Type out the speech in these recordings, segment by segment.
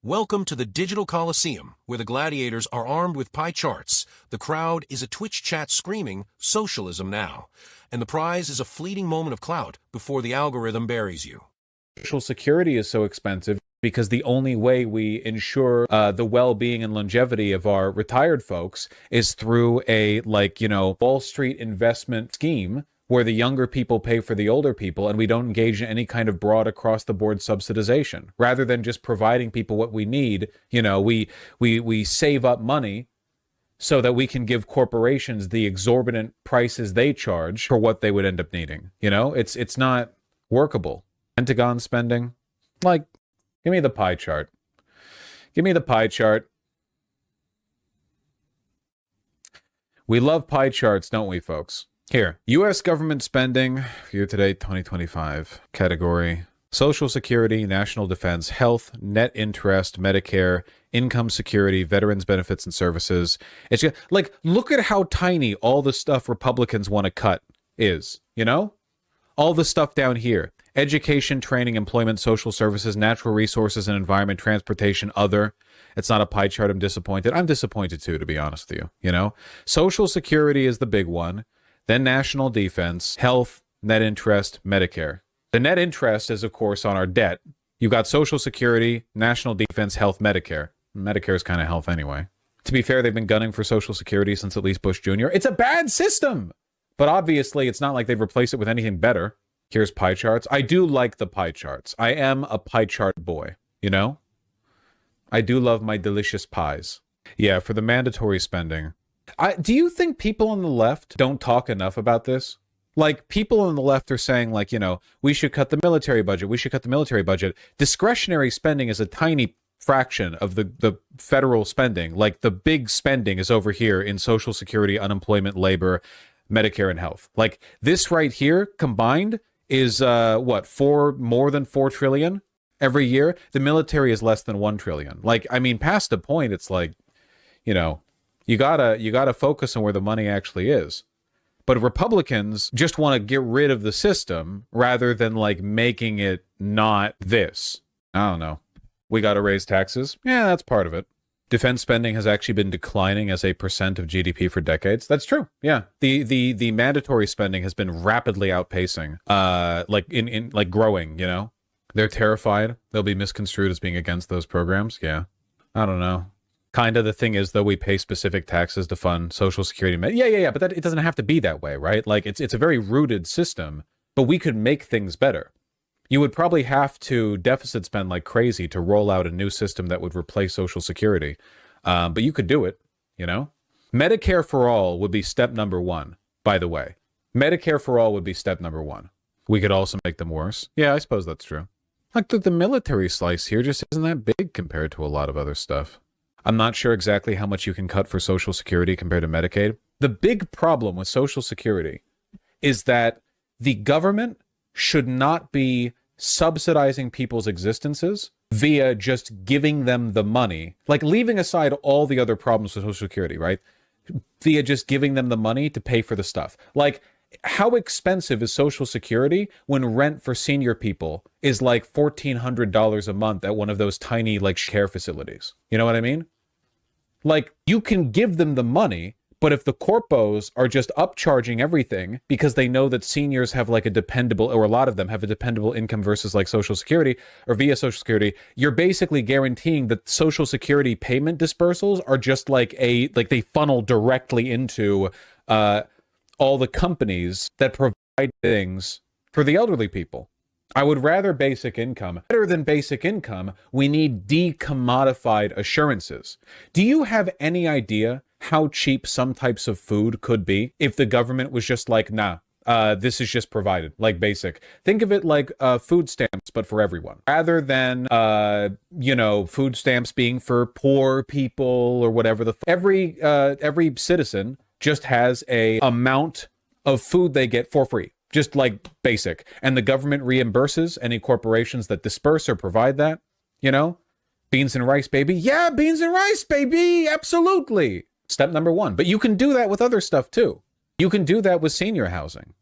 Welcome to the Digital Coliseum, where the gladiators are armed with pie charts, the crowd is a Twitch chat screaming, "Socialism now," and the prize is a fleeting moment of clout before the algorithm buries you. Social Security is so expensive because the only way we ensure the well-being and longevity of our retired folks is through a, Wall Street investment scheme where the younger people pay for the older people, and we don't engage in any kind of broad across-the-board subsidization. Rather than just providing people what we need, we save up money so that we can give corporations the exorbitant prices they charge for what they would end up needing. It's not workable. Pentagon spending, give me the pie chart. Give me the pie chart. We love pie charts, don't we, folks? Here, U.S. government spending, year-to-date 2025, category, Social Security, National Defense, Health, Net Interest, Medicare, Income Security, Veterans Benefits and Services. It's just, look at how tiny all the stuff Republicans want to cut is, All the stuff down here. Education, training, employment, social services, natural resources and environment, transportation, other. It's not a pie chart. I'm disappointed. I'm disappointed too, to be honest with you, Social Security is the big one. Then national defense, health, net interest, Medicare. The net interest is, of course, on our debt. You got Social Security, national defense, health, Medicare. Medicare is kind of health anyway. To be fair, they've been gunning for Social Security since at least Bush Jr. It's a bad system, but obviously it's not like they've replaced it with anything better. Here's pie charts. I do like the pie charts. I am a pie chart boy, I do love my delicious pies. Yeah, for the mandatory spending. Do you think people on the left don't talk enough about this? People on the left are saying, we should cut the military budget. We should cut the military budget. Discretionary spending is a tiny fraction of the federal spending. The big spending is over here in Social Security, unemployment, labor, Medicare, and health. This right here combined is more than 4 trillion every year. The military is less than 1 trillion. Past a point, it's you gotta focus on where the money actually is. But Republicans just want to get rid of the system rather than making it not this. I don't know. We gotta raise taxes. Yeah, that's part of it. Defense spending has actually been declining as a percent of GDP for decades. That's true. Yeah. The mandatory spending has been rapidly outpacing, growing, They're terrified. They'll be misconstrued as being against those programs. Yeah. I don't know. Kind of the thing is, though, we pay specific taxes to fund Social Security. Yeah. But it doesn't have to be that way, right? It's a very rooted system, but we could make things better. You would probably have to deficit spend like crazy to roll out a new system that would replace Social Security. But you could do it, Medicare for all would be step number 1, by the way. Medicare for all would be step number 1. We could also make them worse. Yeah, I suppose that's true. The military slice here just isn't that big compared to a lot of other stuff. I'm not sure exactly how much you can cut for Social Security compared to Medicaid. The big problem with Social Security is that the government should not be subsidizing people's existences via just giving them the money, leaving aside all the other problems with Social Security, right? Via just giving them the money to pay for the stuff. How expensive is Social Security when rent for senior people is $1,400 a month at one of those tiny care facilities? You know what I mean? You can give them the money, but if the corpos are just upcharging everything because they know that seniors have a dependable, or a lot of them have a dependable income versus Social Security or via Social Security, you're basically guaranteeing that Social Security payment dispersals are just they funnel directly into all the companies that provide things for the elderly people. I would rather basic income. Better than basic income, we need decommodified assurances. Do you have any idea how cheap some types of food could be if the government was just nah, this is just provided, basic? Think of it food stamps, but for everyone. Rather than, food stamps being for poor people or whatever. Every citizen just has a amount of food they get for free. Just basic. And the government reimburses any corporations that disperse or provide that, Beans and rice, baby. Yeah, beans and rice, baby. Absolutely. Step number 1. But you can do that with other stuff too. You can do that with senior housing.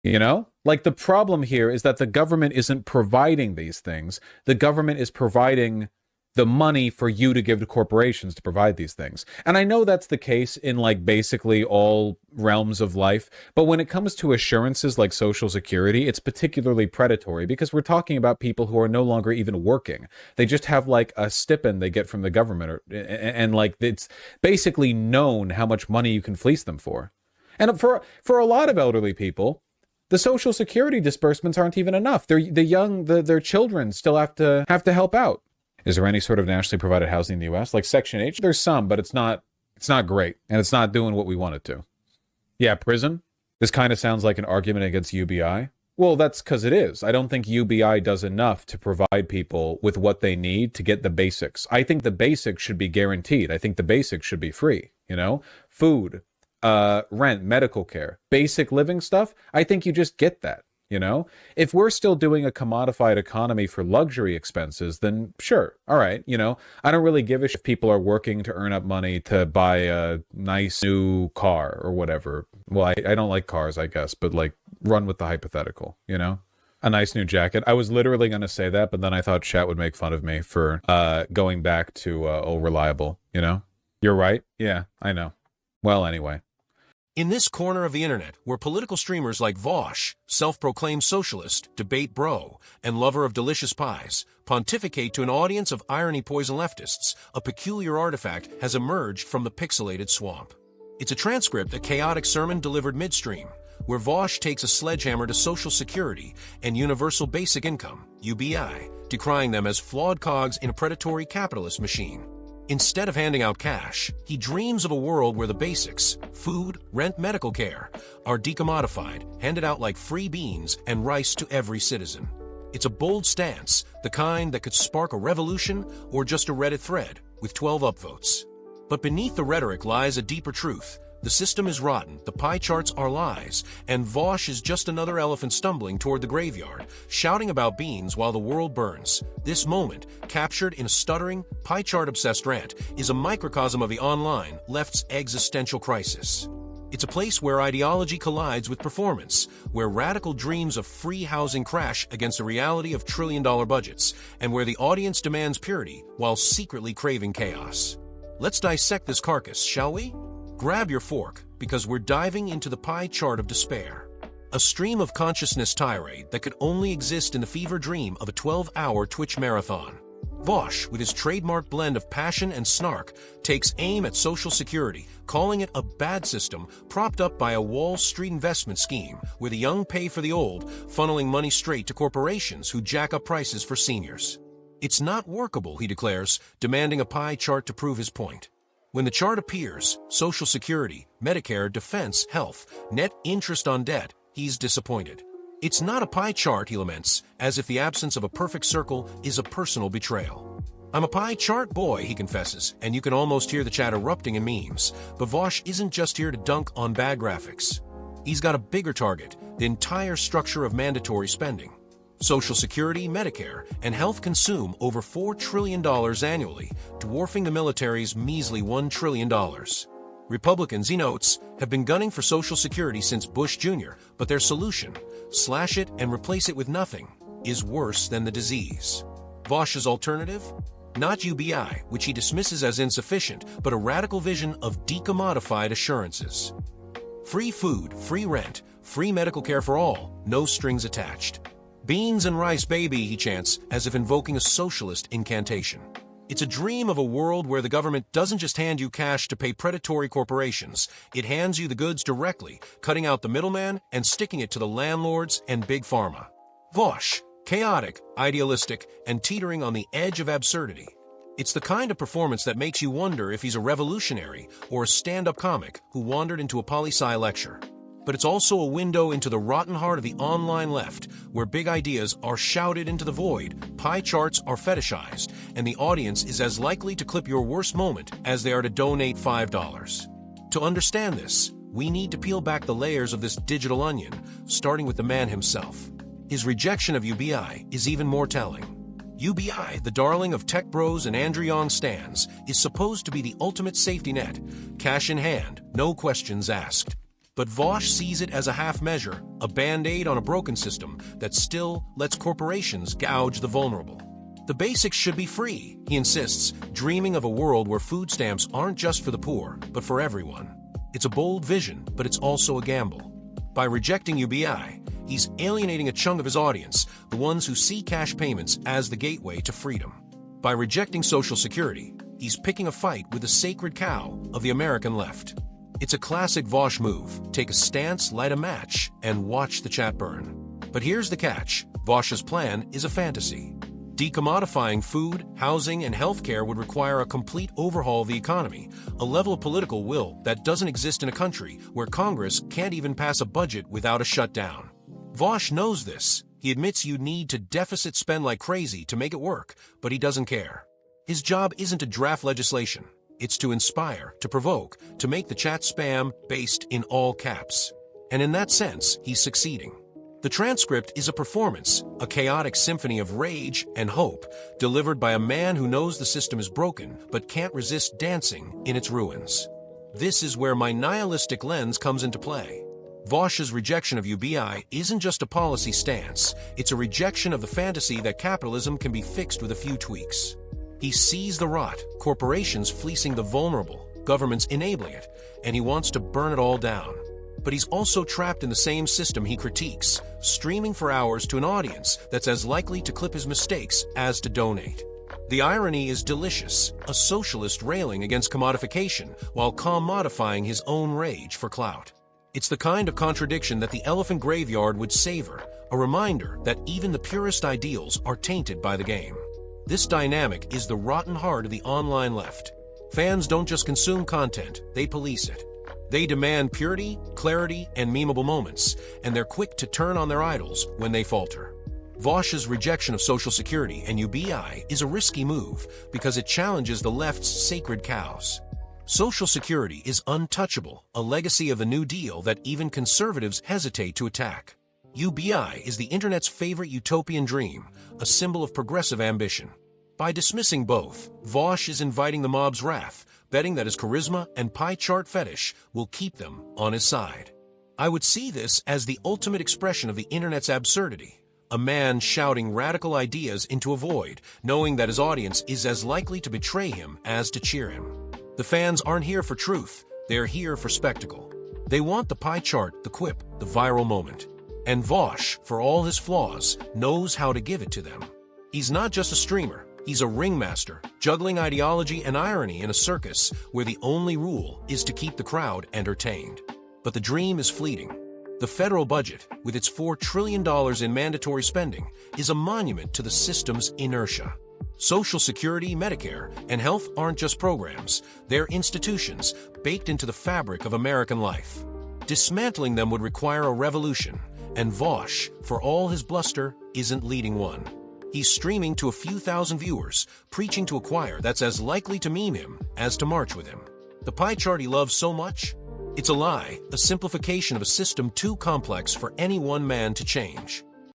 The problem here is that the government isn't providing these things. The government is providing the money for you to give to corporations to provide these things. And I know that's the case in like basically all realms of life, but when it comes to assurances like Social Security, it's particularly predatory because we're talking about people who are no longer even working. They just have like a stipend they get from the government, and like it's basically known how much money you can fleece them for. And for a lot of elderly people, the Social Security disbursements aren't even enough. Their children still have to help out. Is there any sort of nationally provided housing in the U.S.? Like Section H? There's some, but it's not great, and it's not doing what we want it to. Yeah, prison? This kind of sounds like an argument against UBI. Well, that's because it is. I don't think UBI does enough to provide people with what they need to get the basics. I think the basics should be guaranteed. I think the basics should be free, Food, rent, medical care, basic living stuff. I think you just get that. If we're still doing a commodified economy for luxury expenses, then sure. All right. I don't really give a shit if people are working to earn up money to buy a nice new car or whatever. Well, I don't like cars, I guess, but like run with the hypothetical, a nice new jacket. I was literally going to say that, but then I thought chat would make fun of me for going back to old reliable, You're right. Yeah, I know. Well, anyway. In this corner of the internet, where political streamers like Vaush, self-proclaimed socialist, debate bro, and lover of delicious pies, pontificate to an audience of irony-poisoned leftists, a peculiar artifact has emerged from the pixelated swamp. It's a transcript, a chaotic sermon delivered midstream, where Vaush takes a sledgehammer to Social Security and Universal Basic Income, UBI, decrying them as flawed cogs in a predatory capitalist machine. Instead of handing out cash, he dreams of a world where the basics, food, rent, medical care, are decommodified, handed out like free beans and rice to every citizen. It's a bold stance, the kind that could spark a revolution or just a Reddit thread with 12 upvotes. But beneath the rhetoric lies a deeper truth. The system is rotten, the pie charts are lies, and Vaush is just another elephant stumbling toward the graveyard, shouting about beans while the world burns. This moment, captured in a stuttering, pie chart-obsessed rant, is a microcosm of the online left's existential crisis. It's a place where ideology collides with performance, where radical dreams of free housing crash against the reality of trillion-dollar budgets, and where the audience demands purity while secretly craving chaos. Let's dissect this carcass, shall we? Grab your fork, because we're diving into the pie chart of despair. A stream of consciousness tirade that could only exist in the fever dream of a 12-hour Twitch marathon. Vaush, with his trademark blend of passion and snark, takes aim at Social Security, calling it a bad system propped up by a Wall Street investment scheme where the young pay for the old, funneling money straight to corporations who jack up prices for seniors. It's not workable, he declares, demanding a pie chart to prove his point. When the chart appears, Social Security, Medicare, defense, health, net interest on debt, he's disappointed. It's not a pie chart, he laments, as if the absence of a perfect circle is a personal betrayal. I'm a pie chart boy, he confesses, and you can almost hear the chat erupting in memes. But Vaush isn't just here to dunk on bad graphics. He's got a bigger target, the entire structure of mandatory spending. Social Security, Medicare, and health consume over $4 trillion annually, dwarfing the military's measly $1 trillion. Republicans, he notes, have been gunning for Social Security since Bush Jr., but their solution, slash it and replace it with nothing, is worse than the disease. Vaush's alternative? Not UBI, which he dismisses as insufficient, but a radical vision of decommodified assurances. Free food, free rent, free medical care for all, no strings attached. Beans and rice, baby, he chants, as if invoking a socialist incantation. It's a dream of a world where the government doesn't just hand you cash to pay predatory corporations. It hands you the goods directly, cutting out the middleman and sticking it to the landlords and big pharma. Vaush, chaotic, idealistic, and teetering on the edge of absurdity. It's the kind of performance that makes you wonder if he's a revolutionary or a stand-up comic who wandered into a poli-sci lecture. But it's also a window into the rotten heart of the online left, where big ideas are shouted into the void, pie charts are fetishized, and the audience is as likely to clip your worst moment as they are to donate $5. To understand this, we need to peel back the layers of this digital onion, starting with the man himself. His rejection of UBI is even more telling. UBI, the darling of tech bros and Andrew Yang stans, is supposed to be the ultimate safety net, cash in hand, no questions asked. But Vaush sees it as a half measure, a band-aid on a broken system that still lets corporations gouge the vulnerable. The basics should be free, he insists, dreaming of a world where food stamps aren't just for the poor, but for everyone. It's a bold vision, but it's also a gamble. By rejecting UBI, he's alienating a chunk of his audience, the ones who see cash payments as the gateway to freedom. By rejecting Social Security, he's picking a fight with the sacred cow of the American left. It's a classic Vaush move: take a stance, light a match, and watch the chat burn. But here's the catch: Vaush's plan is a fantasy. Decommodifying food, housing, and healthcare would require a complete overhaul of the economy, a level of political will that doesn't exist in a country where Congress can't even pass a budget without a shutdown. Vaush knows this. He admits you need to deficit spend like crazy to make it work, but he doesn't care. His job isn't to draft legislation. It's to inspire, to provoke, to make the chat spam based in all caps. And in that sense, he's succeeding. The transcript is a performance, a chaotic symphony of rage and hope, delivered by a man who knows the system is broken but can't resist dancing in its ruins. This is where my nihilistic lens comes into play. Vaush's rejection of UBI isn't just a policy stance, it's a rejection of the fantasy that capitalism can be fixed with a few tweaks. He sees the rot, corporations fleecing the vulnerable, governments enabling it, and he wants to burn it all down. But he's also trapped in the same system he critiques, streaming for hours to an audience that's as likely to clip his mistakes as to donate. The irony is delicious: a socialist railing against commodification while commodifying his own rage for clout. It's the kind of contradiction that the elephant graveyard would savor, a reminder that even the purest ideals are tainted by the game. This dynamic is the rotten heart of the online left. Fans don't just consume content, they police it. They demand purity, clarity, and memeable moments, and they're quick to turn on their idols when they falter. Vaush's rejection of Social Security and UBI is a risky move because it challenges the left's sacred cows. Social Security is untouchable, a legacy of the New Deal that even conservatives hesitate to attack. UBI is the internet's favorite utopian dream, a symbol of progressive ambition. By dismissing both, Vaush is inviting the mob's wrath, betting that his charisma and pie chart fetish will keep them on his side. I would see this as the ultimate expression of the internet's absurdity. A man shouting radical ideas into a void, knowing that his audience is as likely to betray him as to cheer him. The fans aren't here for truth, they're here for spectacle. They want the pie chart, the quip, the viral moment. And Vaush, for all his flaws, knows how to give it to them. He's not just a streamer. He's a ringmaster, juggling ideology and irony in a circus where the only rule is to keep the crowd entertained. But the dream is fleeting. The federal budget, with its $4 trillion in mandatory spending, is a monument to the system's inertia. Social Security, Medicare, and health aren't just programs, they're institutions baked into the fabric of American life. Dismantling them would require a revolution, and Vaush, for all his bluster, isn't leading one. He's streaming to a few thousand viewers, preaching to a choir that's as likely to meme him as to march with him. The pie chart he loves so much? It's a lie, a simplification of a system too complex for any one man to change.